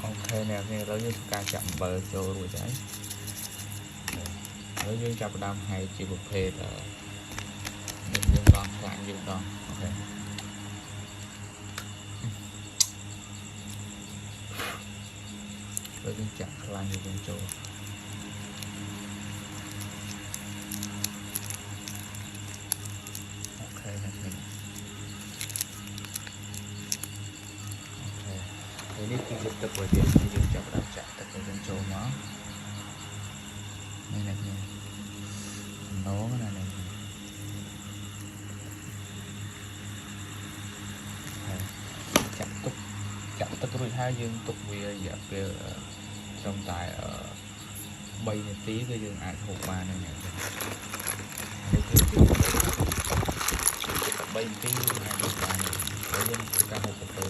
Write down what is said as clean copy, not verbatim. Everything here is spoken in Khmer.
ok nèเราយើងការចាក់អំបិលចូលរួចហើយហើយយើងចាប់ផ្ដើមហែកជាប្រភេទយើងដងខ្លាញ់យើងដងអូខេហើយយើងចាក់ខ្លាញ់យើងចូលអូខេណានេះអូខេហើយនេះគឺជាទឹករបស់យើងចាប់ផ្ដើមចាក់ទឹករបស់យើងចូលមកនេះណានេះណូណានេះចាក់ទឹករួចហើយយើងទុកវារយៈពេលត្រឹមតែ3នាទីគឺយើងអាចហូបបានហើយនេះគឺជា3នាទីអាចហូបបានហើយយើងធ្វើការហូបទៅ